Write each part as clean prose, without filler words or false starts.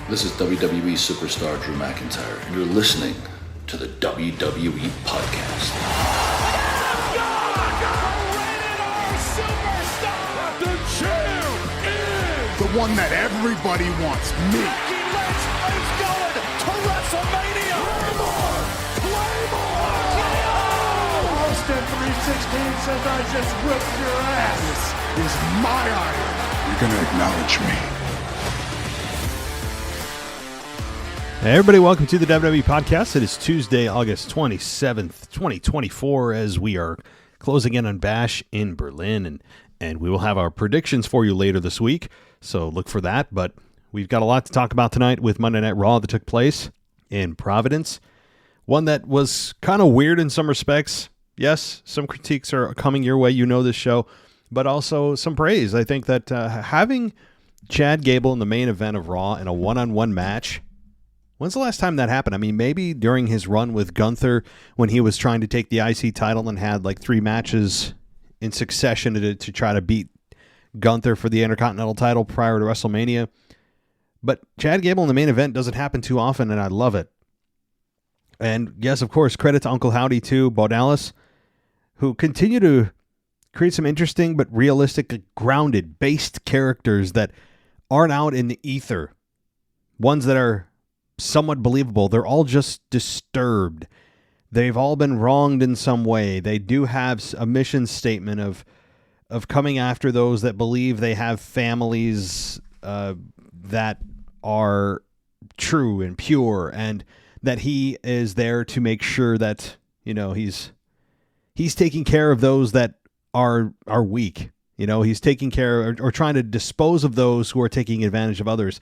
This is WWE superstar Drew McIntyre, and you're listening to the WWE Podcast. The champ is the one that everybody wants, me. It's going to WrestleMania. Claymore! Austin 316 says I just whipped your ass. This is my iron. You're going to acknowledge me. Hey everybody, welcome to the WWE Podcast. It is Tuesday, August 27th, 2024, as we are closing in on Bash in Berlin, and we will have our predictions for you later this week, so look for that. But we've got a lot to talk about tonight with Monday Night Raw that took place in Providence. One that was kind of weird in some respects. Yes, some critiques are coming your way, you know this show, but also some praise. I think that having Chad Gable in the main event of Raw in a one-on-one match, when's the last time that happened? I mean, maybe during his run with Gunther when he was trying to take the IC title and had like 3 matches in succession to try to beat Gunther for the Intercontinental title prior to WrestleMania. But Chad Gable in the main event doesn't happen too often, and I love it. And yes, of course, credit to Uncle Howdy too, Bo Dallas, who continue to create some interesting but realistic, grounded, based characters that aren't out in the ether. Ones that are somewhat believable. They're all just disturbed. They've all been wronged in some way. They do have a mission statement of coming after those that believe they have families that are true and pure, and that he is there to make sure that, you know, he's taking care of those that are weak. You know, he's taking care or trying to dispose of those who are taking advantage of others.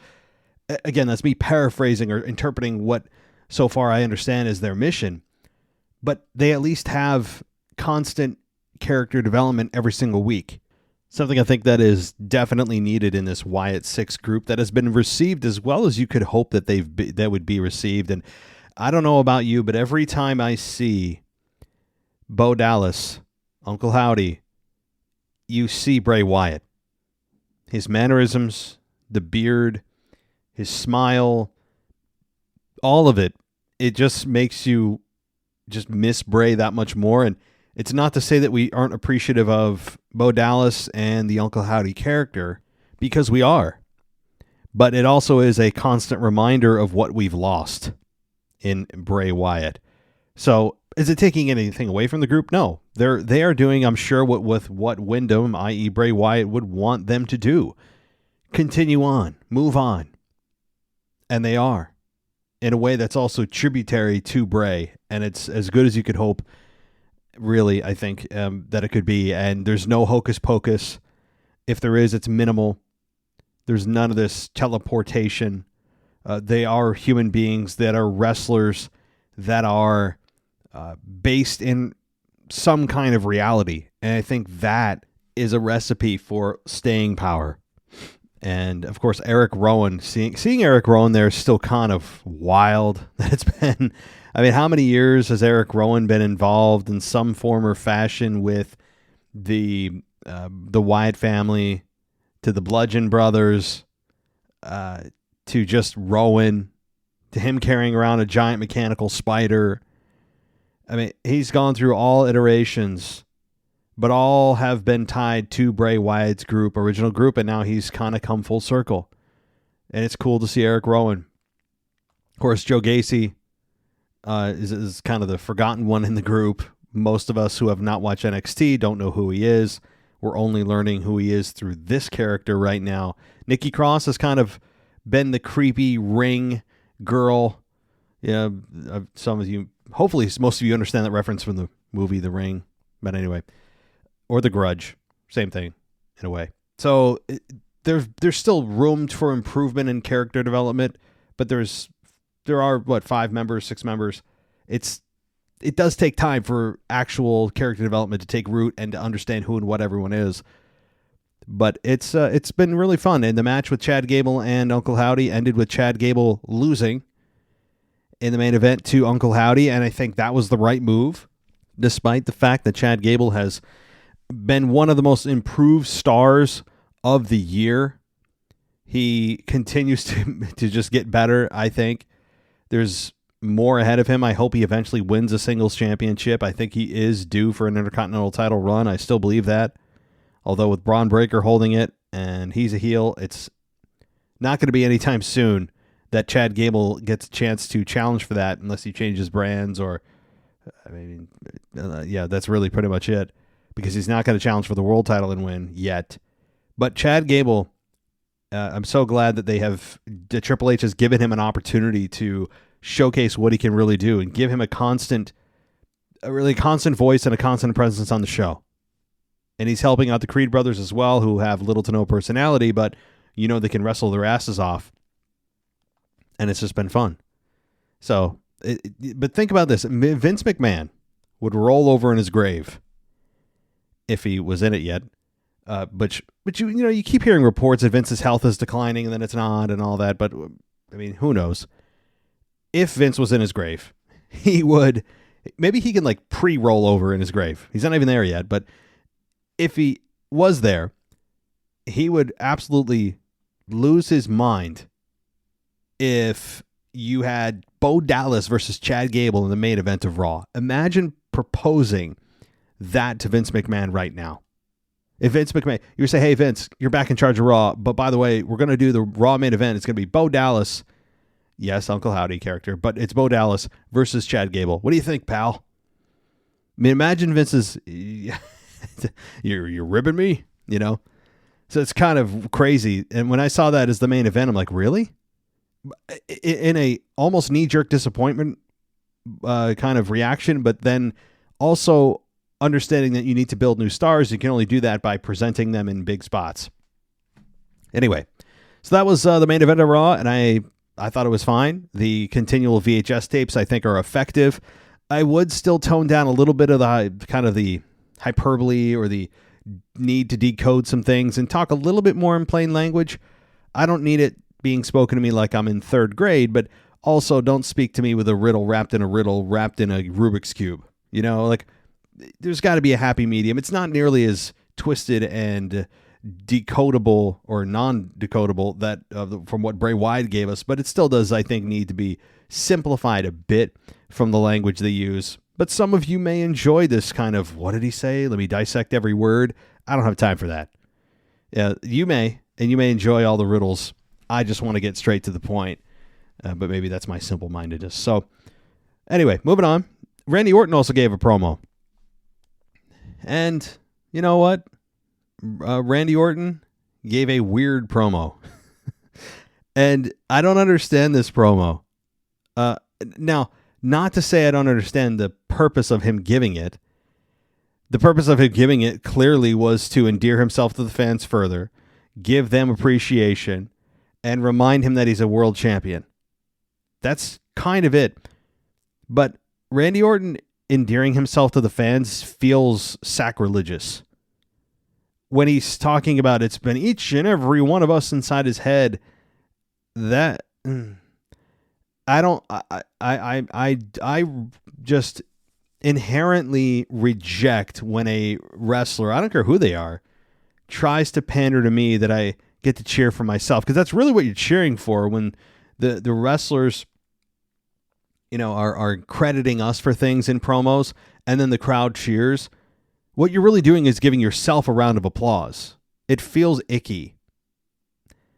Again, that's me paraphrasing or interpreting what so far I understand is their mission, but they at least have constant character development every single week. Something I think that is definitely needed in this Wyatt 6 group that has been received as well as you could hope that that would be received. And I don't know about you, but every time I see Bo Dallas, Uncle Howdy, you see Bray Wyatt. His mannerisms, the beard, his smile, all of it, it just makes you just miss Bray that much more. And it's not to say that we aren't appreciative of Bo Dallas and the Uncle Howdy character, because we are. But it also is a constant reminder of what we've lost in Bray Wyatt. So is it taking anything away from the group? No. They are doing, I'm sure, what Wyndham, i.e. Bray Wyatt, would want them to do. Continue on. Move on. And they are, in a way that's also tributary to Bray, and it's as good as you could hope, really, I think, that it could be. And there's no hocus pocus. If there is, it's minimal. There's none of this teleportation. They are human beings that are wrestlers that are based in some kind of reality. And I think that is a recipe for staying power. And, of course, Eric Rowan, seeing Eric Rowan there is still kind of wild. It's been, I mean, how many years has Eric Rowan been involved in some form or fashion with the Wyatt family, to the Bludgeon Brothers, to just Rowan, to him carrying around a giant mechanical spider? I mean, he's gone through all iterations, but all have been tied to Bray Wyatt's original group, and now he's kind of come full circle. And it's cool to see Eric Rowan. Of course, Joe Gacy is kind of the forgotten one in the group. Most of us who have not watched NXT don't know who he is. We're only learning who he is through this character right now. Nikki Cross has kind of been the creepy ring girl. Yeah, some of you, hopefully most of you understand that reference from the movie The Ring. But anyway. Or The Grudge, same thing in a way. So there's still room for improvement in character development, but there are 5 members, 6 members. It does take time for actual character development to take root and to understand who and what everyone is. But it's been really fun. And the match with Chad Gable and Uncle Howdy ended with Chad Gable losing in the main event to Uncle Howdy, and I think that was the right move, despite the fact that Chad Gable has been one of the most improved stars of the year. He continues to just get better, I think. There's more ahead of him. I hope he eventually wins a singles championship. I think he is due for an Intercontinental title run. I still believe that. Although with Braun Breaker holding it and he's a heel, it's not going to be anytime soon that Chad Gable gets a chance to challenge for that unless he changes brands or, that's really pretty much it, because he's not going to challenge for the world title and win yet. But Chad Gable, I'm so glad that the Triple H has given him an opportunity to showcase what he can really do and give him a really constant voice and a constant presence on the show. And he's helping out the Creed brothers as well, who have little to no personality, but they can wrestle their asses off. And it's just been fun. So, but think about this. Vince McMahon would roll over in his grave if he was in it yet. But you keep hearing reports that Vince's health is declining and then it's not and all that. But who knows? If Vince was in his grave, maybe he can pre-roll over in his grave. He's not even there yet. But if he was there, he would absolutely lose his mind if you had Bo Dallas versus Chad Gable in the main event of Raw. Imagine proposing that to Vince McMahon right now. If Vince McMahon, you say, hey, Vince, you're back in charge of Raw, but by the way, we're going to do the Raw main event. It's going to be Bo Dallas. Yes, Uncle Howdy character, but it's Bo Dallas versus Chad Gable. What do you think, pal? Imagine Vince's, you're ribbing me, So it's kind of crazy. And when I saw that as the main event, I'm like, really? In a almost knee-jerk disappointment kind of reaction, but then also understanding that you need to build new stars. You can only do that by presenting them in big spots. Anyway, so that was the main event of Raw, and I thought it was fine. The continual VHS tapes, I think, are effective. I would still tone down a little bit of the hyperbole or the need to decode some things and talk a little bit more in plain language. I don't need it being spoken to me like I'm in third grade, but also don't speak to me with a riddle wrapped in a Rubik's Cube. There's got to be a happy medium. It's not nearly as twisted and decodable or non-decodable that from what Bray Wyatt gave us, but it still does, I think, need to be simplified a bit from the language they use. But some of you may enjoy this kind of, what did he say? Let me dissect every word. I don't have time for that. Yeah, you may, and you may enjoy all the riddles. I just want to get straight to the point, but maybe that's my simple-mindedness. So anyway, moving on. Randy Orton also gave a promo. And you know what? Randy Orton gave a weird promo. And I don't understand this promo. Now, not to say I don't understand the purpose of him giving it. The purpose of him giving it clearly was to endear himself to the fans further, give them appreciation, and remind him that he's a world champion. That's kind of it. But Randy Orton endearing himself to the fans feels sacrilegious. When he's talking about it's been each and every one of us inside his head, that I just inherently reject when a wrestler, I don't care who they are, tries to pander to me that I get to cheer for myself, because that's really what you're cheering for when the wrestlers are crediting us for things in promos and then the crowd cheers. What you're really doing is giving yourself a round of applause. It feels icky.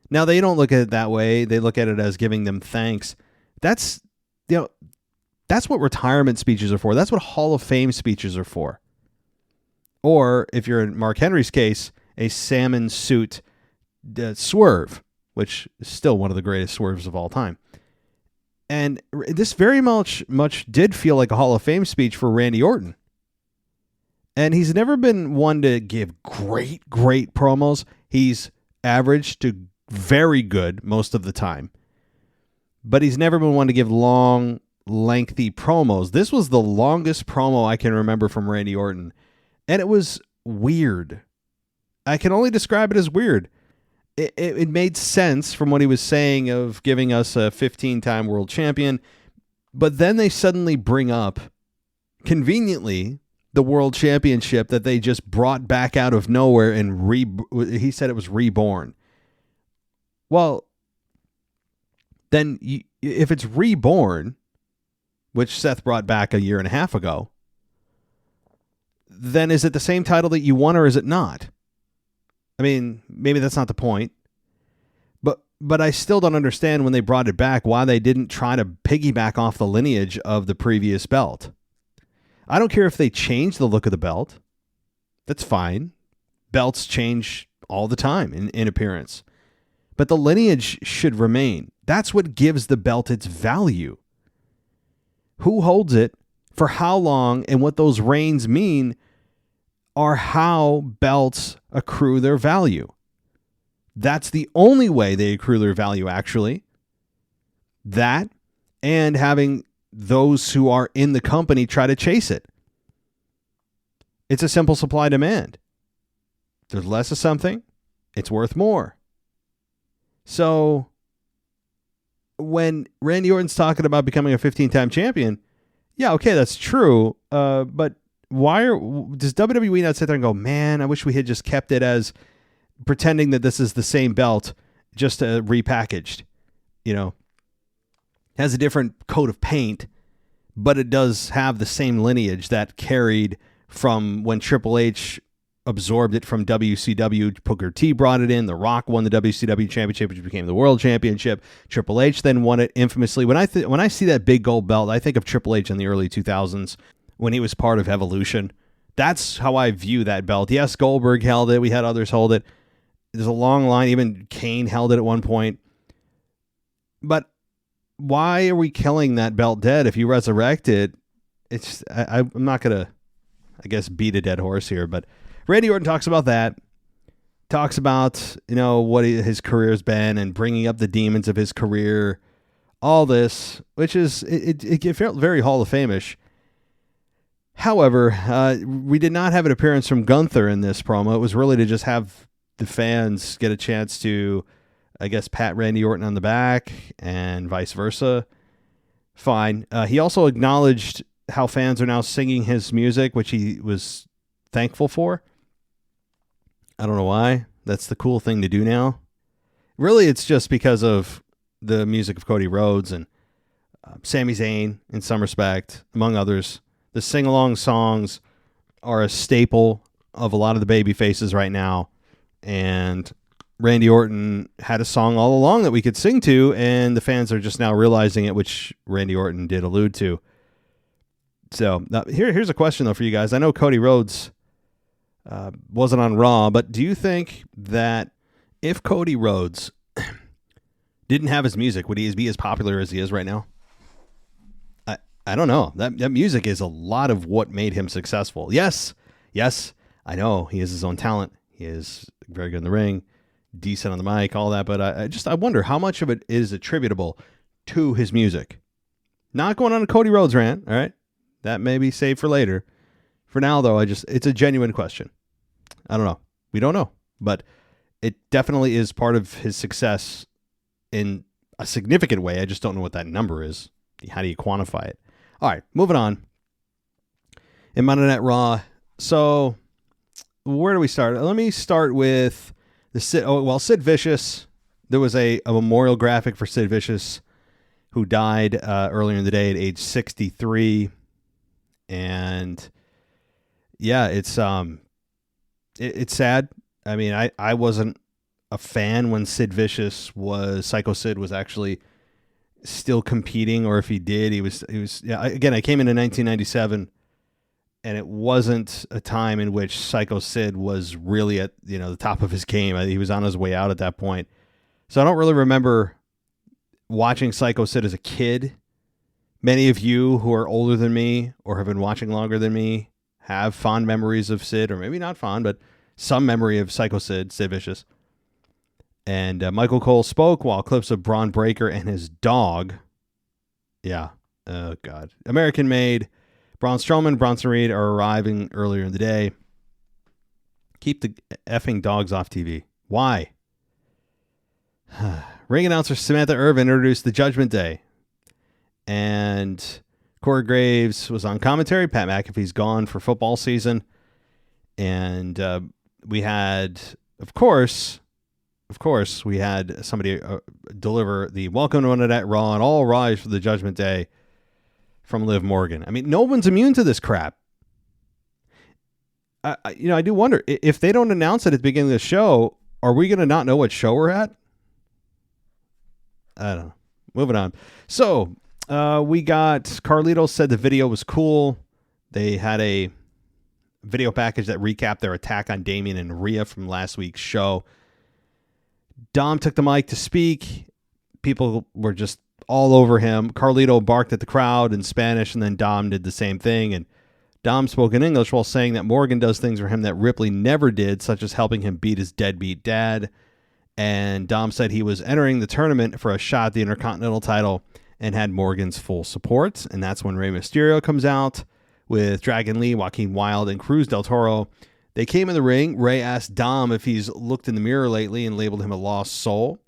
Now, they don't look at it that way. They look at it as giving them thanks. That's what retirement speeches are for. That's what Hall of Fame speeches are for. Or, if you're in Mark Henry's case, a salmon suit swerve, which is still one of the greatest swerves of all time. And this very much did feel like a Hall of Fame speech for Randy Orton. And he's never been one to give great promos. He's average to very good most of the time. But he's never been one to give long, lengthy promos. This was the longest promo I can remember from Randy Orton. And it was weird. I can only describe it as weird. It made sense from what he was saying of giving us a 15-time world champion. But then they suddenly bring up, conveniently, the world championship that they just brought back out of nowhere and he said it was reborn. Well, then if it's reborn, which Seth brought back a year and a half ago, then is it the same title that you won or is it not? I mean, maybe that's not the point. But I still don't understand when they brought it back why they didn't try to piggyback off the lineage of the previous belt. I don't care if they change the look of the belt. That's fine. Belts change all the time in appearance. But the lineage should remain. That's what gives the belt its value. Who holds it, for how long, and what those reigns mean are how belts accrue their value. That's the only way they accrue their value, actually. That, and having those who are in the company try to chase it. It's a simple supply demand. If there's less of something, it's worth more. So when Randy Orton's talking about becoming a 15-time champion, yeah, okay, that's true. But does WWE not sit there and go, man, I wish we had just kept it as pretending that this is the same belt, just repackaged, has a different coat of paint, but it does have the same lineage that carried from when Triple H absorbed it from WCW. Booker T brought it in. The Rock won the WCW championship, which became the World Championship. Triple H then won it infamously. When I see that big gold belt, I think of Triple H in the early 2000s when he was part of Evolution. That's how I view that belt. Yes, Goldberg held it. We had others hold it. There's a long line. Even Kane held it at one point. But why are we killing that belt dead? If you resurrect it, I'm not going to, I guess, beat a dead horse here. But Randy Orton talks about that. Talks about, what his career's been and bringing up the demons of his career. All this, which is, it felt very Hall of Fame-ish. However, we did not have an appearance from Gunther in this promo. It was really to just have the fans get a chance to, I guess, pat Randy Orton on the back and vice versa. Fine. He also acknowledged how fans are now singing his music, which he was thankful for. I don't know why. That's the cool thing to do now. Really, it's just because of the music of Cody Rhodes and Sami Zayn in some respect, among others. The sing-along songs are a staple of a lot of the baby faces right now. And Randy Orton had a song all along that we could sing to, and the fans are just now realizing it, which Randy Orton did allude to. So here's a question, though, for you guys. I know Cody Rhodes wasn't on Raw, but do you think that if Cody Rhodes didn't have his music, would he be as popular as he is right now? I don't know. That music is a lot of what made him successful. Yes, I know he has his own talent. He is very good in the ring, decent on the mic, all that. But I wonder how much of it is attributable to his music. Not going on a Cody Rhodes rant, all right? That may be saved for later. For now, though, it's a genuine question. I don't know. We don't know. But it definitely is part of his success in a significant way. I just don't know what that number is. How do you quantify it? All right, moving on. In Monday Night Raw. So, where do we start? Let me start with Sid Vicious. There was a memorial graphic for Sid Vicious, who died earlier in the day at age 63. And yeah, it's sad. I mean, I wasn't a fan when Psycho Sid was actually still competing, or if he did, he was again, I came in 1997, and it wasn't a time in which Psycho Sid was really at the top of his game. He was on his way out at that point. So I don't really remember watching Psycho Sid as a kid. Many of you who are older than me or have been watching longer than me have fond memories of Sid, or maybe not fond, but some memory of Psycho Sid Vicious. And Michael Cole spoke while clips of Braun Breaker and his dog. Yeah. Oh, God. American-made Braun Stroman, Bronson Reed are arriving earlier in the day. Keep the effing dogs off TV. Why? Ring announcer Samantha Irvin introduced the Judgment Day. And Corey Graves was on commentary. Pat McAfee's gone for football season. And we had, of course, of course, we had somebody deliver the welcome to Monday Night Raw and all rise for the Judgment Day from Liv Morgan. I mean, no one's immune to this crap. I do wonder if they don't announce it at the beginning of the show, are we going to not know what show we're at? I don't know. Moving on. So we got Carlito said the video was cool. They had a video package that recapped their attack on Damian and Rhea from last week's show. Dom took the mic to speak. People were just all over him. Carlito barked at the crowd in Spanish, and then Dom did the same thing. And Dom spoke in English while saying that Morgan does things for him that Ripley never did, such as helping him beat his deadbeat dad. And Dom said he was entering the tournament for a shot at the Intercontinental title and had Morgan's full support. And that's when Rey Mysterio comes out with Dragon Lee, Joaquin Wilde, and Cruz del Toro. They came in the ring. Rey asked Dom if he's looked in the mirror lately and labeled him a lost soul.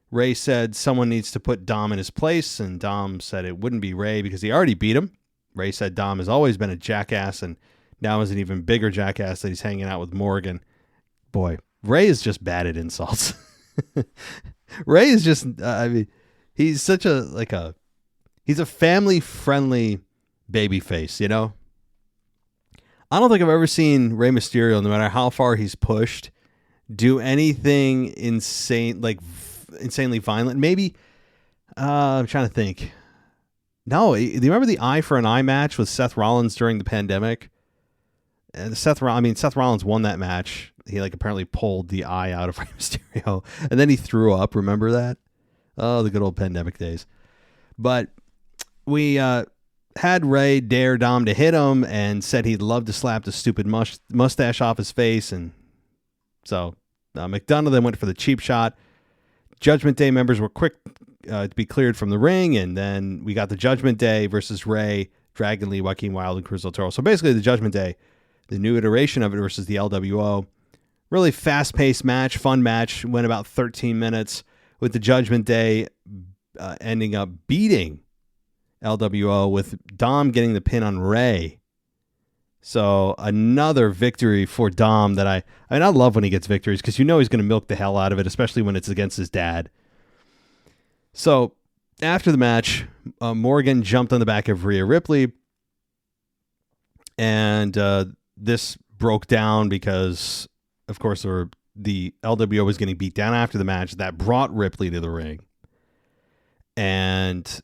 Rey said someone needs to put Dom in his place, and Dom said it wouldn't be Rey because he already beat him. Rey said Dom has always been a jackass, and now is an even bigger jackass that he's hanging out with Morgan. Boy, Rey is just bad at insults. Rey is just, he's such he's a family-friendly babyface, you know? I don't think I've ever seen Rey Mysterio, no matter how far he's pushed, do anything insanely violent. Maybe, I'm trying to think. No, do you remember the eye for an eye match with Seth Rollins during the pandemic? And Seth Rollins won that match. He apparently pulled the eye out of Rey Mysterio, and then he threw up. Remember that? Oh, the good old pandemic days. But we had Rey dare Dom to hit him and said he'd love to slap the stupid mustache off his face. And so McDonough then went for the cheap shot. Judgment Day members were quick to be cleared from the ring, and then we got the Judgment Day versus Rey, Dragon Lee, Joaquin Wilde, and Cruz del Toro. So basically the Judgment Day, the new iteration of it versus the LWO. Really fast-paced match, fun match, went about 13 minutes with the Judgment Day ending up beating LWO with Dom getting the pin on Rey. So another victory for Dom that I love when he gets victories because you know he's going to milk the hell out of it, especially when it's against his dad. So after the match, Morgan jumped on the back of Rhea Ripley, and this broke down because, of course, the LWO was getting beat down after the match. That brought Ripley to the ring, and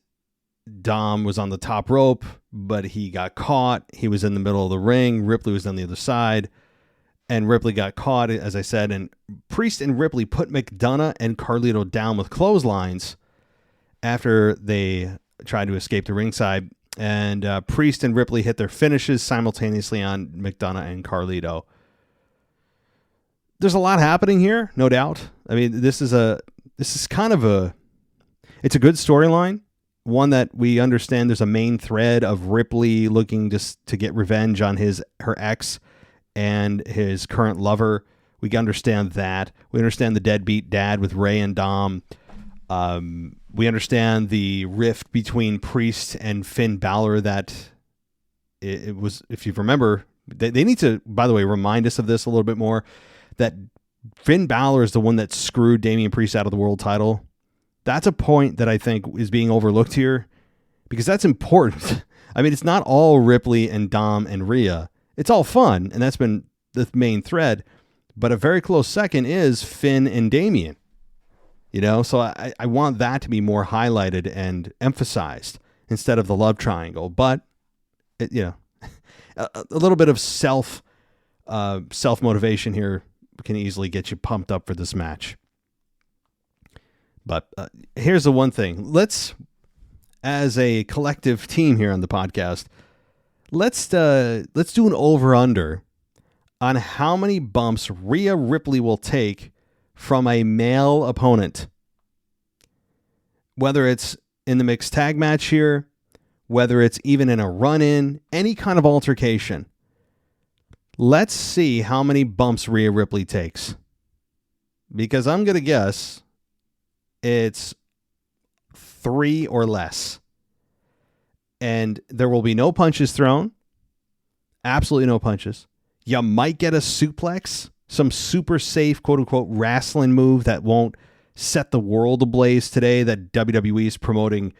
Dom was on the top rope, but he got caught. He was in the middle of the ring. Ripley was on the other side, and Ripley got caught, as I said, and Priest and Ripley put McDonough and Carlito down with clotheslines after they tried to escape the ringside, and Priest and Ripley hit their finishes simultaneously on McDonough and Carlito. There's a lot happening here, no doubt. I mean, it's a good storyline, one that we understand. There's a main thread of Ripley looking just to get revenge on her ex and his current lover. We understand that. We understand the deadbeat dad with Rey and Dom. We understand the rift between Priest and Finn Balor that it was, if you remember, they need to, by the way, remind us of this a little bit more, that Finn Balor is the one that screwed Damian Priest out of the world title. That's a point that I think is being overlooked here because that's important. I mean, it's not all Ripley and Dom and Rhea. It's all fun, and that's been the main thread. But a very close second is Finn and Damian. You know, so I want that to be more highlighted and emphasized instead of the love triangle. But, a little bit of self-motivation here can easily get you pumped up for this match. But here's the one thing. Let's, as a collective team here on the podcast, let's do an over-under on how many bumps Rhea Ripley will take from a male opponent. Whether it's in the mixed tag match here, whether it's even in a run-in, any kind of altercation. Let's see how many bumps Rhea Ripley takes. Because I'm going to guess it's 3 or less. And there will be no punches thrown. Absolutely no punches. You might get a suplex some super safe, quote unquote, wrestling move that won't set the world ablaze today that WWE is promoting,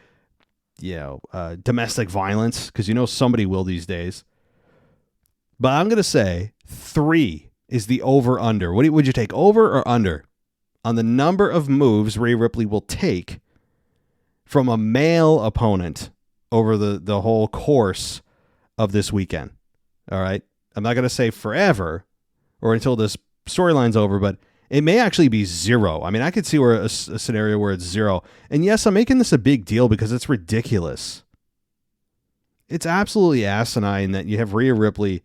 domestic violence, because somebody will these days. But I'm going to say 3 is the over-under. Would you take, over or under, on the number of moves Rhea Ripley will take from a male opponent over the whole course of this weekend? All right? I'm not going to say forever or until this storyline's over, but it may actually be 0. I mean, I could see where a scenario where it's 0. And yes, I'm making this a big deal because it's ridiculous. It's absolutely asinine that you have Rhea Ripley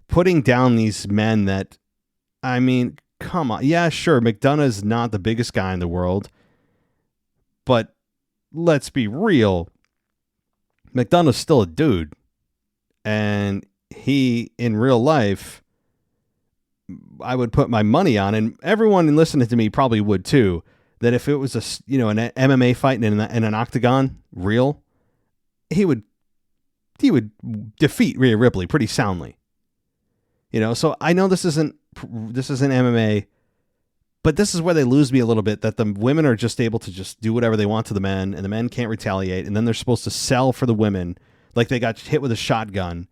putting down these men that, I mean, come on. Yeah, sure, McDonough's not the biggest guy in the world, but let's be real. McDonough's still a dude. And he, in real life, I would put my money on, and everyone listening to me probably would too, that if it was an MMA fight in an octagon, real, he would defeat Rhea Ripley pretty soundly. So I know this isn't MMA, but this is where they lose me a little bit, that the women are just able to just do whatever they want to the men, and the men can't retaliate, and then they're supposed to sell for the women like they got hit with a shotgun.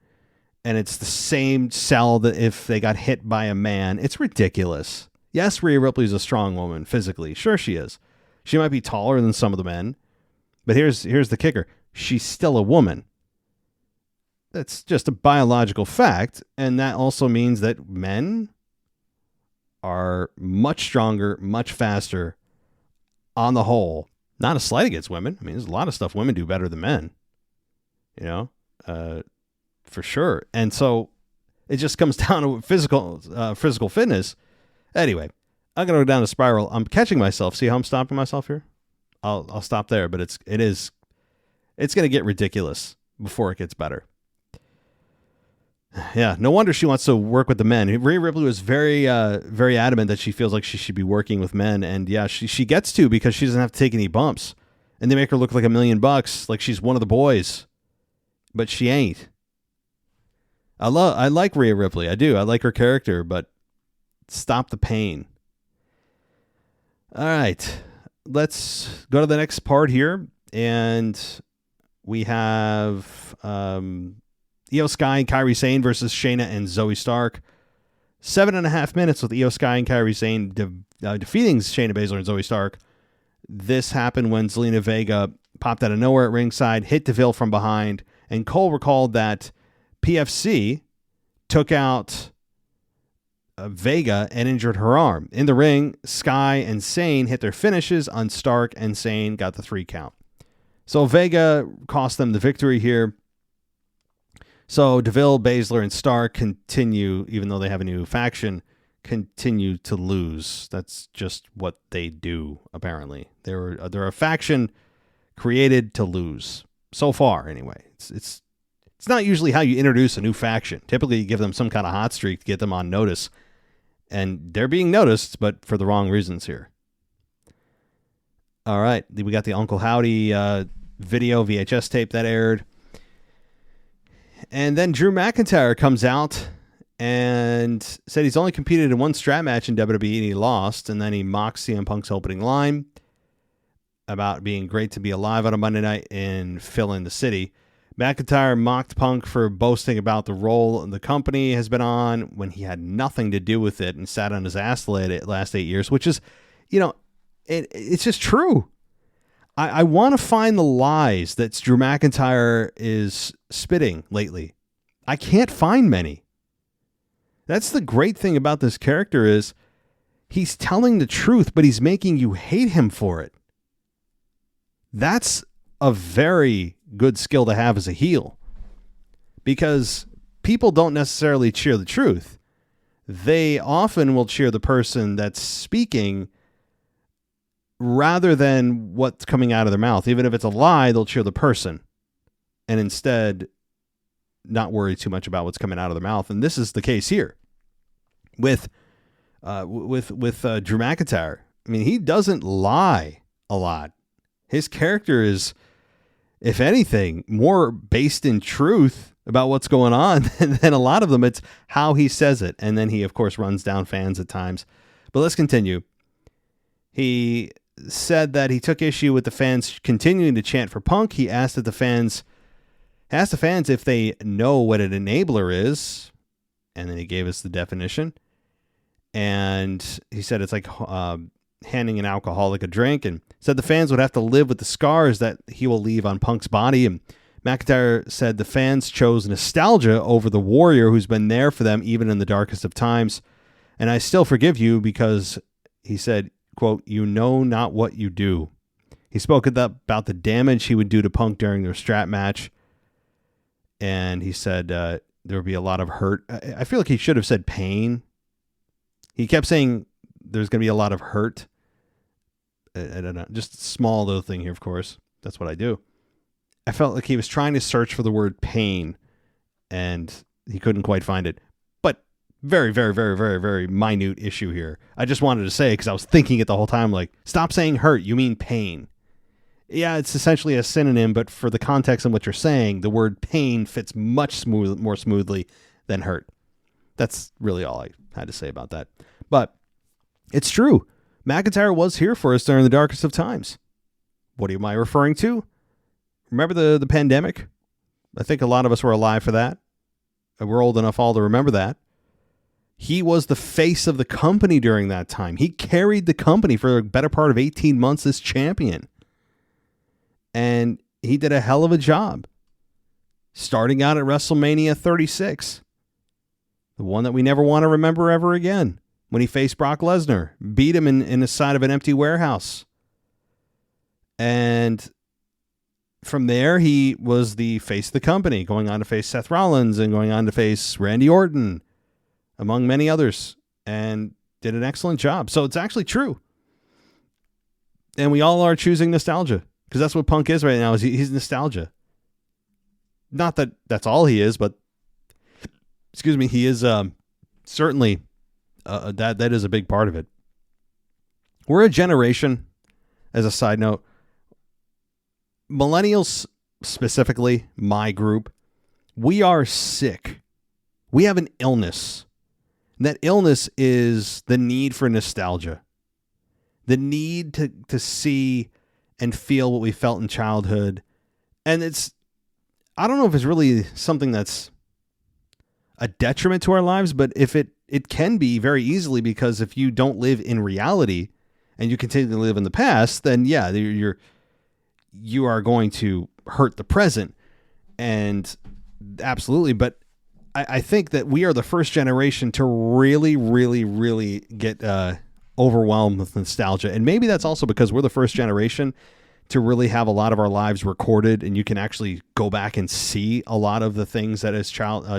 And it's the same sell that if they got hit by a man. It's ridiculous. Yes, Rhea Ripley's a strong woman physically. Sure she is. She might be taller than some of the men. But here's the kicker. She's still a woman. That's just a biological fact. And that also means that men are much stronger, much faster on the whole. Not a slight against women. I mean, there's a lot of stuff women do better than men. For sure. And so it just comes down to physical fitness. Anyway, I'm going to go down a spiral. I'm catching myself. See how I'm stopping myself here? I'll stop there, but it's going to get ridiculous before it gets better. Yeah, no wonder she wants to work with the men. Rhea Ripley was very, very adamant that she feels like she should be working with men. And yeah, she gets to, because she doesn't have to take any bumps. And they make her look like $1 million, like she's one of the boys. But she ain't. I like Rhea Ripley. I do. I like her character, but stop the pain. All right. Let's go to the next part here. And we have Io Sky and Kairi Sane versus Shayna and Zoe Stark. 7.5 minutes with Io Sky and Kairi Sane defeating Shayna Baszler and Zoe Stark. This happened when Zelina Vega popped out of nowhere at ringside, hit DeVille from behind, and Cole recalled that PFC took out Vega and injured her arm. In the ring, Sky and Sane hit their finishes on Stark, and Sane got the 3 count. So Vega cost them the victory here. So DeVille, Baszler, and Stark continue, even though they have a new faction, continue to lose. That's just what they do, apparently. They're a faction created to lose. So far, anyway. It's not usually how you introduce a new faction. Typically, you give them some kind of hot streak to get them on notice. And they're being noticed, but for the wrong reasons here. All right. We got the Uncle Howdy video VHS tape that aired. And then Drew McIntyre comes out and said he's only competed in one strap match in WWE and he lost. And then he mocks CM Punk's opening line about being great to be alive on a Monday night and fill in the city. McIntyre mocked Punk for boasting about the role the company has been on when he had nothing to do with it and sat on his ass the last 8 years, which is, it's just true. I want to find the lies that Drew McIntyre is spitting lately. I can't find many. That's the great thing about this character is he's telling the truth, but he's making you hate him for it. That's a very good skill to have as a heel, because people don't necessarily cheer the truth. They often will cheer the person that's speaking rather than what's coming out of their mouth. Even if it's a lie, they'll cheer the person and instead not worry too much about what's coming out of their mouth. And this is the case here with Drew McIntyre. I mean, he doesn't lie a lot. His character is, if anything, more based in truth about what's going on. And then a lot of them, it's how he says it. And then he, of course, runs down fans at times. But let's continue. He said that he took issue with the fans continuing to chant for Punk. He asked the fans if they know what an enabler is. And then he gave us the definition. And he said it's like handing an alcoholic a drink, and said the fans would have to live with the scars that he will leave on Punk's body. And McIntyre said the fans chose nostalgia over the warrior who's been there for them even in the darkest of times. And I still forgive you because, he said, quote, "You know not what you do." He spoke about the damage he would do to Punk during their strap match. And he said there would be a lot of hurt. I feel like he should have said pain. He kept saying there's going to be a lot of hurt. I don't know. Just a small little thing here, of course. That's what I do. I felt like he was trying to search for the word pain, and he couldn't quite find it. But very, very, very, very, very minute issue here. I just wanted to say, because I was thinking it the whole time, like, stop saying hurt. You mean pain. Yeah, it's essentially a synonym, but for the context in what you're saying, the word pain fits much more smoothly than hurt. That's really all I had to say about that. But it's true. McIntyre was here for us during the darkest of times. What am I referring to? Remember the pandemic? I think a lot of us were alive for that. We're old enough all to remember that. He was the face of the company during that time. He carried the company for a better part of 18 months as champion. And he did a hell of a job. Starting out at WrestleMania 36. The one that we never want to remember ever again. When he faced Brock Lesnar. Beat him in the side of an empty warehouse. And from there, he was the face of the company. Going on to face Seth Rollins and going on to face Randy Orton. Among many others. And did an excellent job. So it's actually true. And we all are choosing nostalgia. Because that's what Punk is right now. Is he's nostalgia. Not that that's all he is, but excuse me, he is certainly that is a big part of it. We're a generation, as a side note, millennials specifically, my group, we are sick. We have an illness. And that illness is the need for nostalgia. The need to see and feel what we felt in childhood. And I don't know if it's really something that's a detriment to our lives, but if it can be very easily, because if you don't live in reality and you continue to live in the past, then yeah, you are going to hurt the present. And absolutely. But I think that we are the first generation to really, really, really get overwhelmed with nostalgia. And maybe that's also because we're the first generation to really have a lot of our lives recorded, and you can actually go back and see a lot of the things that as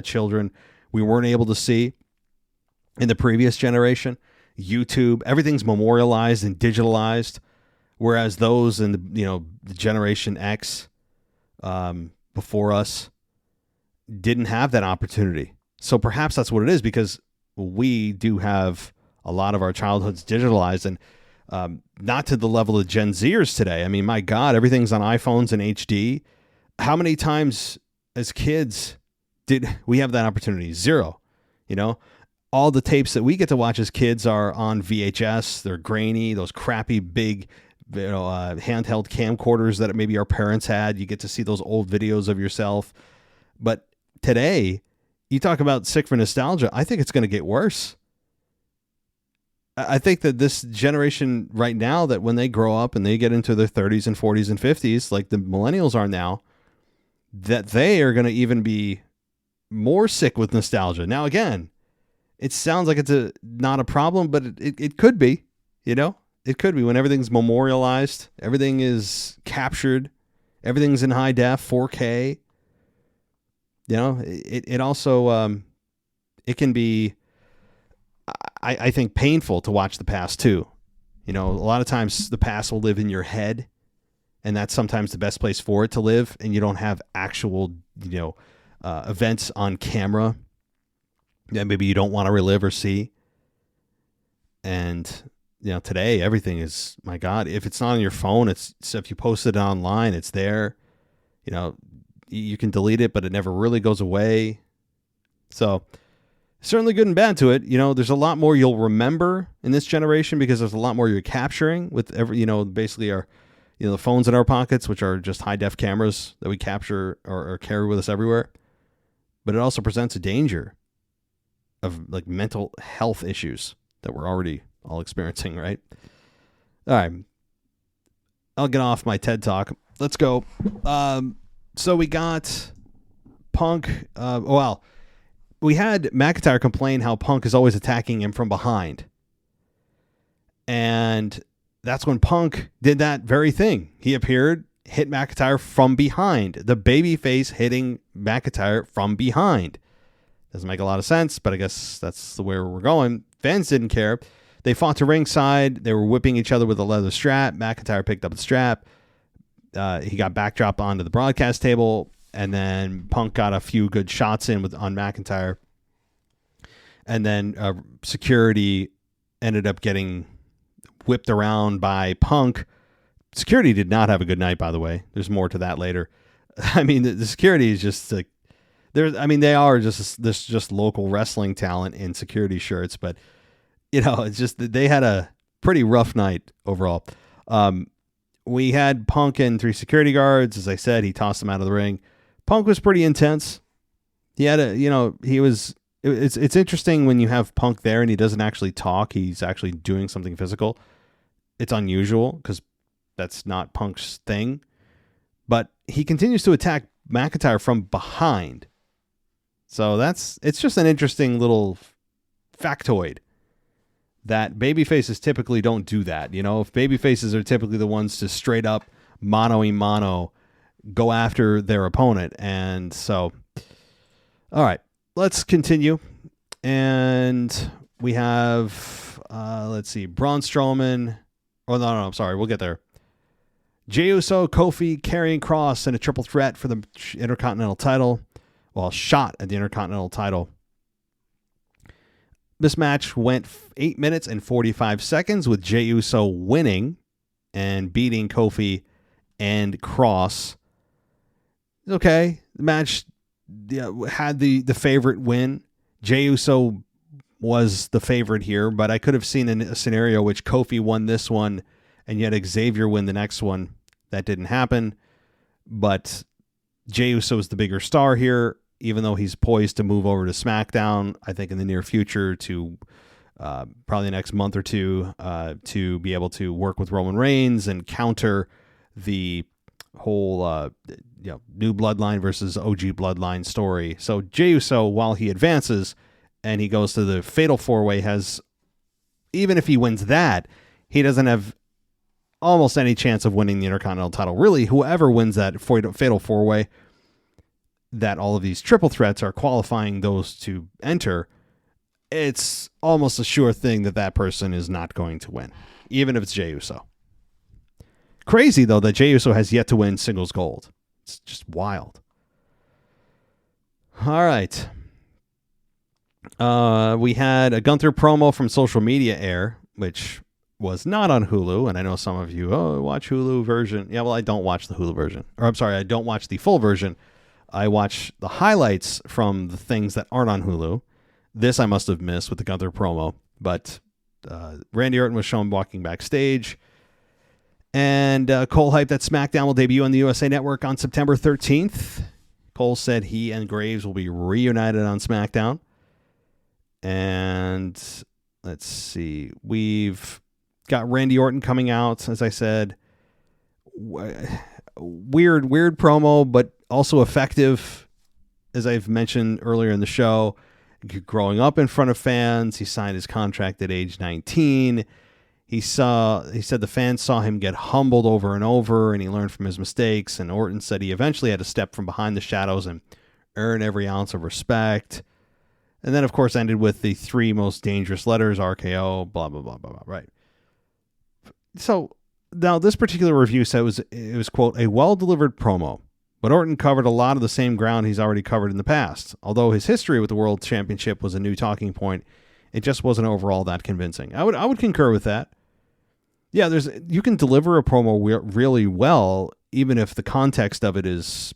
children we weren't able to see in the previous generation. YouTube, everything's memorialized and digitalized, whereas those in the Generation X before us didn't have that opportunity. So perhaps that's what it is, because we do have a lot of our childhoods digitalized, and not to the level of Gen Zers today. I mean, my God, everything's on iPhones and HD. How many times as kids did we have that opportunity? Zero. All the tapes that we get to watch as kids are on VHS. They're grainy, those crappy big handheld camcorders that maybe our parents had. You get to see those old videos of yourself. But today, you talk about sick for nostalgia. I think it's going to get worse. I think that this generation right now, that when they grow up and they get into their 30s and 40s and 50s, like the millennials are now, that they are going to even be more sick with nostalgia. Now, again, it sounds like it's not a problem, but it could be, it could be when everything's memorialized, everything is captured, everything's in high def, 4K. It also, it can be, I think, painful to watch the past too. A lot of times the past will live in your head, and that's sometimes the best place for it to live. And you don't have actual, events on camera that maybe you don't want to relive or see. And, today everything is, my God, if it's not on your phone, if you post it online, it's there. you can delete it, but it never really goes away. So certainly good and bad to it. There's a lot more you'll remember in this generation because there's a lot more you're capturing with basically our, the phones in our pockets, which are just high def cameras that we capture or carry with us everywhere. But it also presents a danger of like mental health issues that we're already all experiencing, right? All right. I'll get off my TED Talk. Let's go. So we got Punk. We had McIntyre complain how Punk is always attacking him from behind. And that's when Punk did that very thing. He appeared, hit McIntyre from behind. The babyface hitting McIntyre from behind. Doesn't make a lot of sense, but I guess that's the way we're going. Fans didn't care. They fought to ringside. They were whipping each other with a leather strap. McIntyre picked up the strap. He got backdropped onto the broadcast table, and then Punk got a few good shots in on McIntyre. And then security ended up getting whipped around by Punk. Security did not have a good night, by the way. There's more to that later. I mean, the security is just like, they are just local wrestling talent in security shirts, but it's just that they had a pretty rough night overall. We had Punk and 3 security guards. As I said, he tossed them out of the ring. Punk was pretty intense. He had it's interesting when you have Punk there and he doesn't actually talk. He's actually doing something physical. It's unusual because that's not Punk's thing. But he continues to attack McIntyre from behind. So it's just an interesting little factoid that babyfaces typically don't do that. If babyfaces are typically the ones to straight up mano-a-mano go after their opponent. And so, all right, let's continue. And we have, let's see, Braun Strowman. Oh, no, I'm sorry. We'll get there. Jey Uso, Kofi, Karrion Kross in a triple threat for the Intercontinental title. Well, shot at the Intercontinental title. This match went 8 minutes and 45 seconds with Jey Uso winning and beating Kofi and Kross. Okay, the match had the favorite win. Jey Uso was the favorite here, but I could have seen a scenario which Kofi won this one and yet Xavier win the next one. That didn't happen, but Jey Uso is the bigger star here, even though he's poised to move over to SmackDown, I think in the near future to probably the next month or two to be able to work with Roman Reigns and counter the whole new bloodline versus OG bloodline story. So Jey Uso, while he advances and he goes to the Fatal 4-Way, even if he wins that, he doesn't have almost any chance of winning the Intercontinental title. Really, whoever wins that Fatal 4-Way, that all of these triple threats are qualifying those to enter, it's almost a sure thing that person is not going to win, even if it's Jey Uso. Crazy, though, that Jey Uso has yet to win singles gold. It's just wild. All right. We had a Gunther promo from social media air, which was not on Hulu, and I know some of you, watch Hulu version. Yeah, well, I don't watch the Hulu version. Or I'm sorry, I don't watch the full version. I watch the highlights from the things that aren't on Hulu. This I must have missed with the Gunther promo, but Randy Orton was shown walking backstage, and Cole hyped that SmackDown will debut on the USA Network on September 13th. Cole said he and Graves will be reunited on SmackDown. And let's see, we've got Randy Orton coming out, as I said. Weird promo, but also effective, as I've mentioned earlier in the show. Growing up in front of fans, he signed his contract at age 19. He said the fans saw him get humbled over and over, and he learned from his mistakes. And Orton said he eventually had to step from behind the shadows and earn every ounce of respect. And then, of course, ended with the 3 most dangerous letters, RKO, blah, blah, blah, blah, blah, right? So now this particular review said it was, quote, a well-delivered promo, but Orton covered a lot of the same ground he's already covered in the past. Although his history with the World Championship was a new talking point, it just wasn't overall that convincing. I would concur with that. Yeah, you can deliver a promo really well, even if the context of it is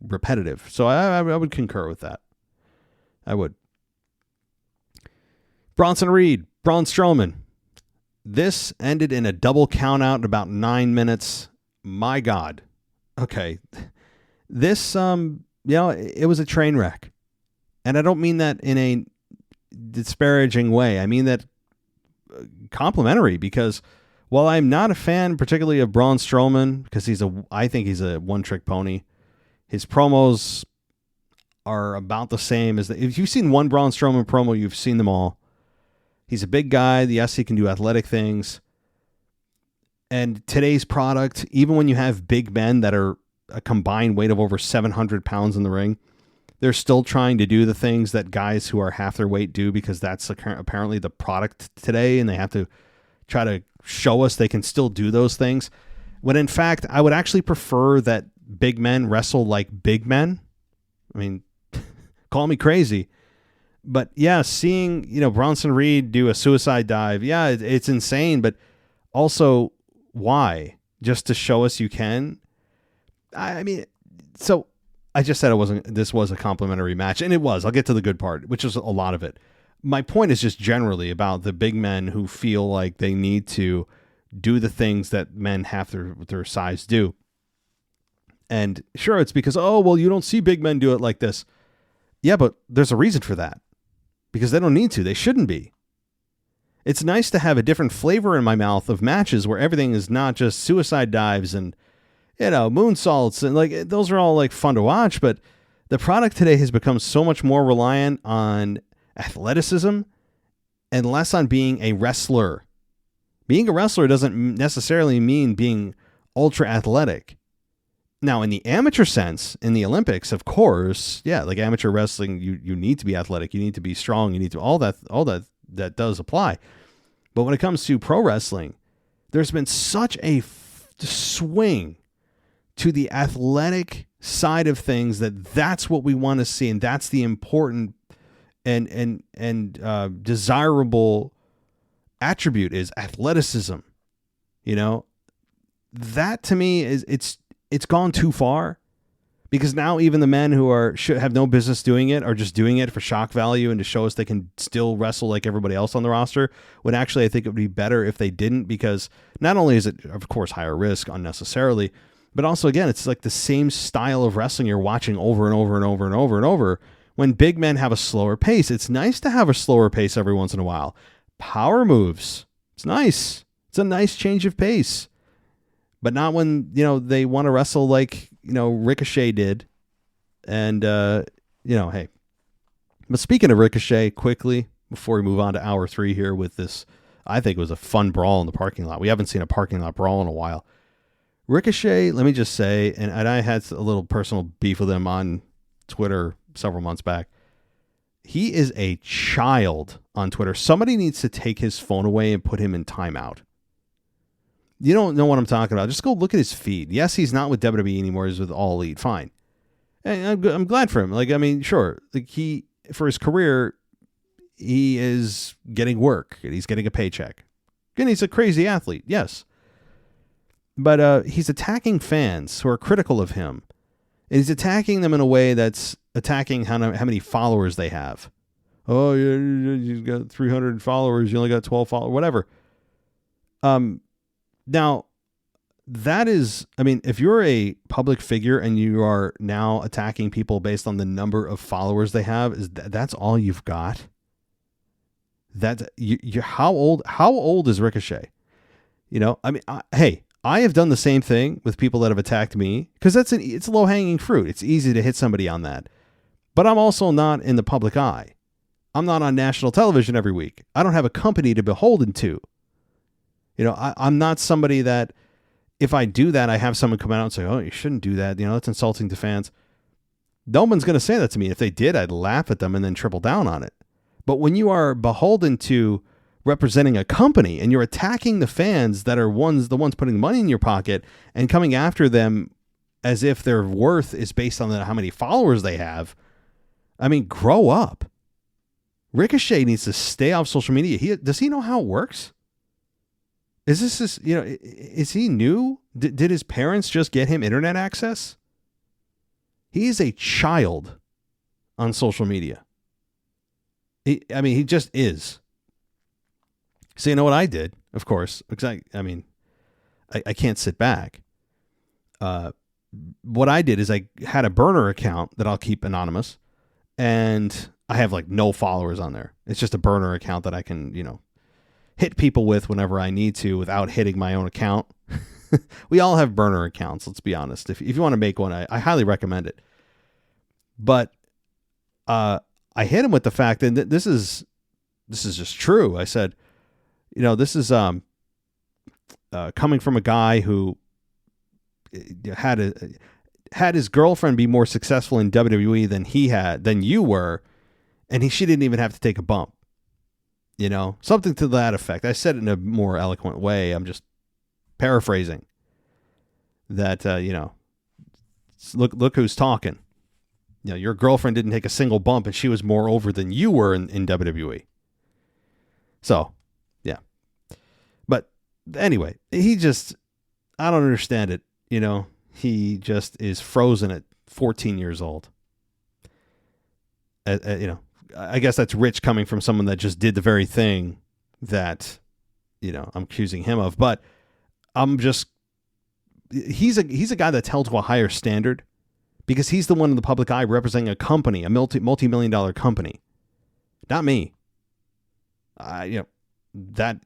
repetitive. So I would concur with that. I would. Bronson Reed, Braun Stroman. This ended in a double count out in about 9 minutes. My God. Okay. This, it was a train wreck. And I don't mean that in a disparaging way. I mean that complimentary, because while I'm not a fan particularly of Braun Strowman, because I think he's a one-trick pony, his promos are about the same as if you've seen one Braun Strowman promo, you've seen them all. He's a big guy. Yes, he can do athletic things. And today's product, even when you have big men that are a combined weight of over 700 pounds in the ring, they're still trying to do the things that guys who are half their weight do, because that's apparently the product today, and they have to try to show us they can still do those things. When in fact, I would actually prefer that big men wrestle like big men. I mean, call me crazy. But yeah, seeing, Bronson Reed do a suicide dive, yeah, it's insane, but also why? Just to show us you can? I mean, so I just said this was a complimentary match, and it was. I'll get to the good part, which is a lot of it. My point is just generally about the big men who feel like they need to do the things that men half their size do. And sure, it's because, you don't see big men do it like this. Yeah, but there's a reason for that. Because they don't need to. They shouldn't be. It's nice to have a different flavor in my mouth of matches where everything is not just suicide dives and, moonsaults. And those are all fun to watch. But the product today has become so much more reliant on athleticism and less on being a wrestler. Being a wrestler doesn't necessarily mean being ultra athletic. Now, in the amateur sense, in the Olympics, of course, yeah, like amateur wrestling, you need to be athletic, you need to be strong, you need to all that does apply. But when it comes to pro wrestling, there's been such a swing to the athletic side of things that's what we want to see, and that's the important and desirable attribute is athleticism. That to me is it's gone too far, because now even the men who should have no business doing it are just doing it for shock value and to show us they can still wrestle like everybody else on the roster, when actually I think it would be better if they didn't, because not only is it, of course, higher risk unnecessarily, but also, again, it's like the same style of wrestling you're watching over and over and over and over and over. When big men have a slower pace, it's nice to have a slower pace every once in a while. Power moves. It's nice. It's a nice change of pace. But not when, they want to wrestle like, Ricochet did. And, hey. But speaking of Ricochet, quickly, before we move on to hour 3 here with this, I think it was a fun brawl in the parking lot. We haven't seen a parking lot brawl in a while. Ricochet, let me just say, and I had a little personal beef with him on Twitter several months back. He is a child on Twitter. Somebody needs to take his phone away and put him in timeout. You don't know what I'm talking about. Just go look at his feed. Yes, he's not with WWE anymore. He's with All Elite. Fine. And I'm glad for him. Sure. For his career, he is getting work. And he's getting a paycheck. And he's a crazy athlete. Yes. But he's attacking fans who are critical of him. And he's attacking them in a way that's attacking how many followers they have. Oh, yeah, you got 300 followers. You only got 12 followers. Whatever. Now, that is, if you're a public figure and you are now attacking people based on the number of followers they have, that's all you've got? How old is Ricochet? Hey, I have done the same thing with people that have attacked me, because it's low hanging fruit. It's easy to hit somebody on that. But I'm also not in the public eye. I'm not on national television every week. I don't have a company to beholden to. I'm not somebody that, if I do that, I have someone come out and say, oh, you shouldn't do that. That's insulting to fans. No one's going to say that to me. If they did, I'd laugh at them and then triple down on it. But when you are beholden to representing a company and you're attacking the fans that are the ones putting money in your pocket and coming after them as if their worth is based on how many followers they have, grow up. Ricochet needs to stay off social media. Does he know how it works? Is is he new? Did his parents just get him internet access? He's a child on social media. He just is. So you know what I did, of course, because I can't sit back. What I did is I had a burner account that I'll keep anonymous, and I have like no followers on there. It's just a burner account that I can, hit people with whenever I need to without hitting my own account. We all have burner accounts, let's be honest. If you want to make one, I highly recommend it. But I hit him with the fact that this is just true. I said, this is coming from a guy who had his girlfriend be more successful in WWE than you were, and she didn't even have to take a bump. Something to that effect. I said it in a more eloquent way. I'm just paraphrasing that. Look who's talking. Your girlfriend didn't take a single bump, and she was more over than you were in WWE. So, yeah. But anyway, I don't understand it. He just is frozen at 14 years old. I guess that's rich coming from someone that just did the very thing that, I'm accusing him of. But he's a guy that's held to a higher standard because he's the one in the public eye representing a company, a multi-million-dollar company. Not me. That's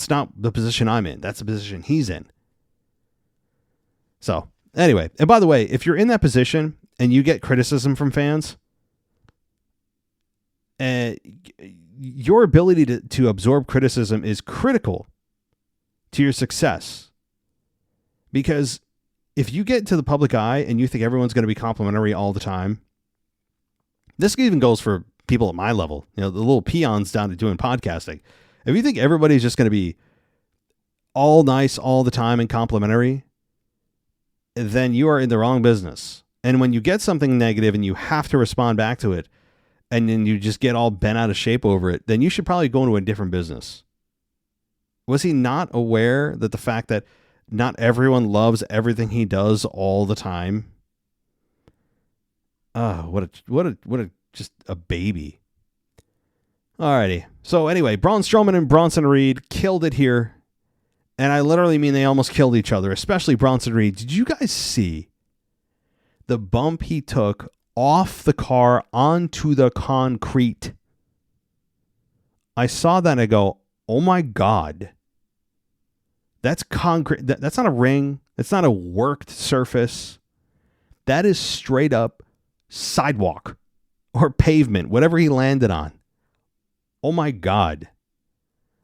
not the position I'm in. That's the position he's in. So, anyway, and by the way, if you're in that position and you get criticism from fans, your ability to absorb criticism is critical to your success. Because if you get to the public eye and you think everyone's going to be complimentary all the time, this even goes for people at my level, the little peons down to doing podcasting. If you think everybody's just going to be all nice all the time and complimentary, then you are in the wrong business. And when you get something negative and you have to respond back to it, and then you just get all bent out of shape over it, then you should probably go into a different business. Was he not aware that the fact that not everyone loves everything he does all the time? What a just a baby. Alrighty. So anyway, Braun Stroman and Bronson Reed killed it here. And I literally mean they almost killed each other, especially Bronson Reed. Did you guys see the bump he took off the car onto the concrete? I saw that and I go, oh my God. That's concrete. That's not a ring. That's not a worked surface. That is straight up sidewalk or pavement, whatever he landed on. Oh my God.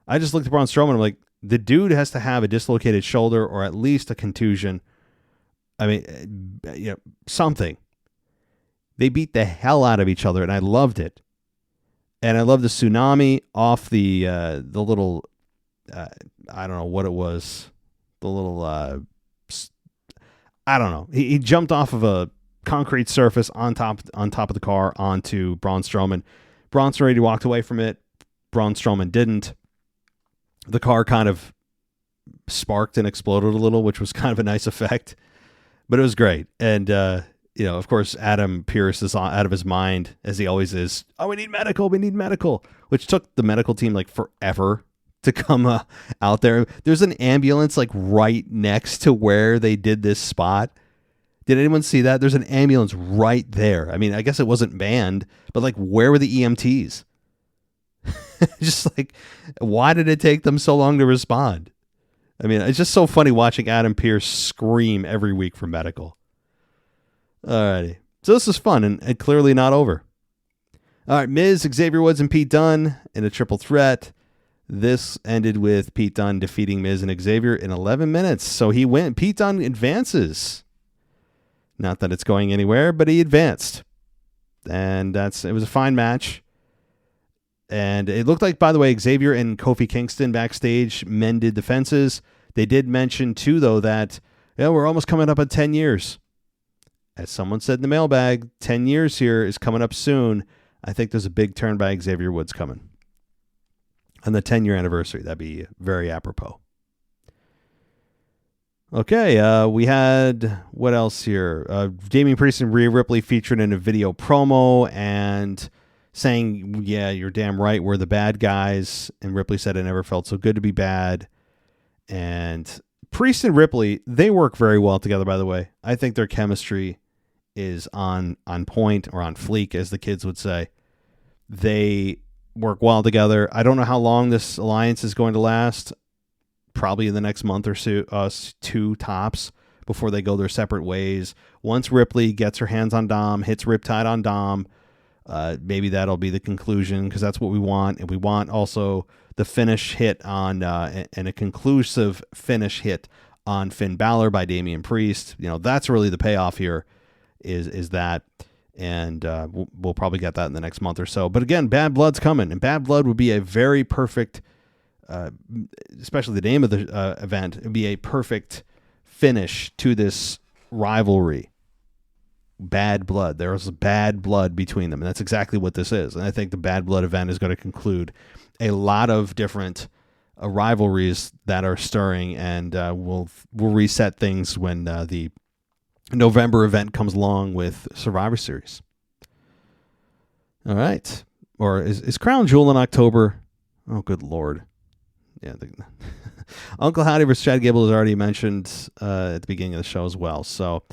I just looked at Braun Strowman. I'm like, the dude has to have a dislocated shoulder or at least a contusion. I mean, something. They beat the hell out of each other, and I loved it. And I love the tsunami off the little, I don't know what it was. The little, I don't know. He jumped off of a concrete surface on top of the car onto Braun Strowman. Bronson Reed walked away from it. Braun Strowman didn't. The car kind of sparked and exploded a little, which was kind of a nice effect, but it was great. And, of course, Adam Pearce is out of his mind, as he always is. Oh, we need medical, which took the medical team like forever to come out there. There's an ambulance like right next to where they did this spot. Did anyone see that? There's an ambulance right there. I mean, I guess it wasn't banned, but like, where were the EMTs? Just like, why did it take them so long to respond? I mean, it's just so funny watching Adam Pearce scream every week for medical. Alrighty. So this is fun and clearly not over. All right, Miz, Xavier Woods, and Pete Dunne in a triple threat. This ended with Pete Dunne defeating Miz and Xavier in 11 minutes. So he went. Pete Dunne advances. Not that it's going anywhere, but he advanced. And it was a fine match. And it looked like, by the way, Xavier and Kofi Kingston backstage mended the fences. They did mention, too, though, that we're almost coming up on 10 years. As someone said in the mailbag, 10 years here is coming up soon. I think there's a big turn by Xavier Woods coming. On the 10-year anniversary. That'd be very apropos. Okay, we had, what else here? Damian Priest and Rhea Ripley featured in a video promo and saying, yeah, you're damn right, we're the bad guys. And Ripley said, it never felt so good to be bad. And Priest and Ripley, they work very well together, by the way. I think their chemistry is on point, or on fleek, as the kids would say. They work well together. I don't know how long this alliance is going to last. Probably in the next month or so, two tops, before they go their separate ways. Once Ripley gets her hands on Dom, hits Riptide on Dom, maybe that'll be the conclusion, because that's what we want. And we want also the finish hit on, and a conclusive finish hit on Finn Balor by Damian Priest. You know, that's really the payoff here, is that. And we'll probably get that in the next month or so. But again, Bad Blood's coming, and Bad Blood would be a very perfect, especially the name of the event, it would be a perfect finish to this rivalry. Bad Blood. There was bad blood between them, and that's exactly what this is. And I think the Bad Blood event is going to conclude a lot of different rivalries that are stirring, and we'll reset things when the November event comes along with Survivor Series. All right. Or is Crown Jewel in October? Oh, good Lord. Yeah. Uncle Howdy versus Chad Gable is already mentioned at the beginning of the show as well. So,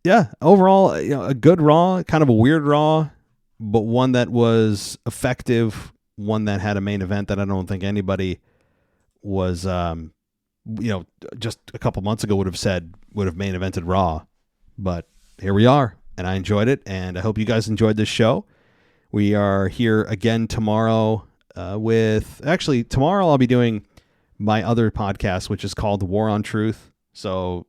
yeah, overall, a good Raw, kind of a weird Raw, but one that was effective, one that had a main event that I don't think anybody was, just a couple months ago would have main evented Raw. But here we are, and I enjoyed it, and I hope you guys enjoyed this show. We are here again tomorrow tomorrow I'll be doing my other podcast, which is called The War on Truth. So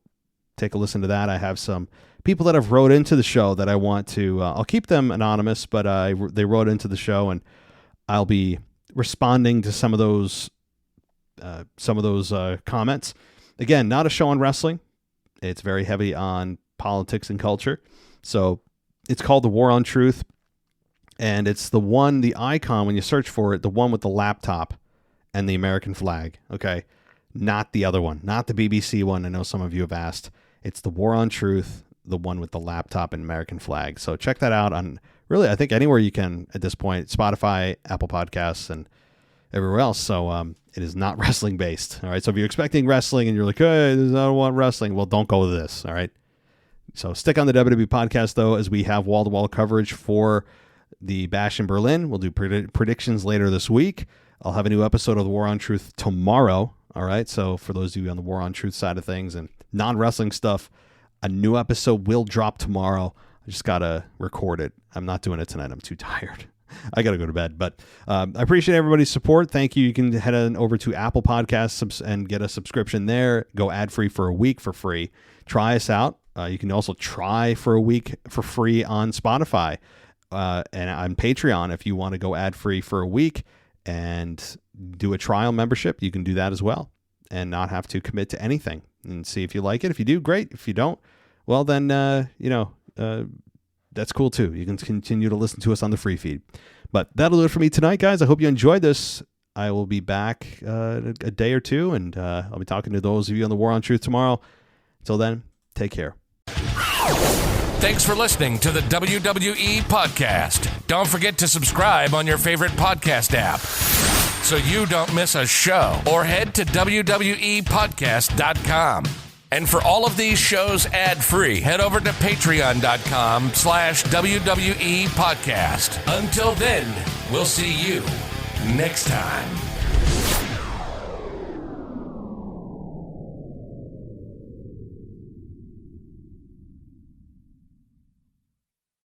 take a listen to that. I have some people that have wrote into the show that I want to, I'll keep them anonymous, but they wrote into the show, and I'll be responding to some of those comments. Again, not a show on wrestling. It's very heavy on politics and culture. So it's called The War on Truth. And it's the icon, when you search for it, the one with the laptop and the American flag. Okay. Not the other one, not the BBC one. I know some of you have asked. It's The War on Truth, the one with the laptop and American flag. So check that out on, really, I think anywhere you can at this point, Spotify, Apple Podcasts, and everywhere else. So it is not wrestling based. All right. So if you're expecting wrestling and you're like, hey, I don't want wrestling, well, don't go with this. All right. So stick on the WWE podcast, though, as we have wall-to-wall coverage for the Bash in Berlin. We'll do predictions later this week. I'll have a new episode of The War on Truth tomorrow. All right. So for those of you on the War on Truth side of things and non-wrestling stuff, a new episode will drop tomorrow. I just got to record it. I'm not doing it tonight. I'm too tired. I got to go to bed, but I appreciate everybody's support. Thank you. You can head on over to Apple Podcasts and get a subscription there. Go ad-free for a week for free. Try us out. You can also try for a week for free on Spotify and on Patreon. If you want to go ad-free for a week and do a trial membership, you can do that as well and not have to commit to anything and see if you like it. If you do, great. If you don't, well, then, that's cool too. You can continue to listen to us on the free feed. But that'll do it for me tonight, guys. I hope you enjoyed this. I will be back a day or two, and I'll be talking to those of you on the War on Truth tomorrow. Until then, take care. Thanks for listening to the WWE Podcast. Don't forget to subscribe on your favorite podcast app so you don't miss a show, or head to WWEpodcast.com. And for all of these shows ad-free, head over to patreon.com/WWE Podcast. Until then, we'll see you next time.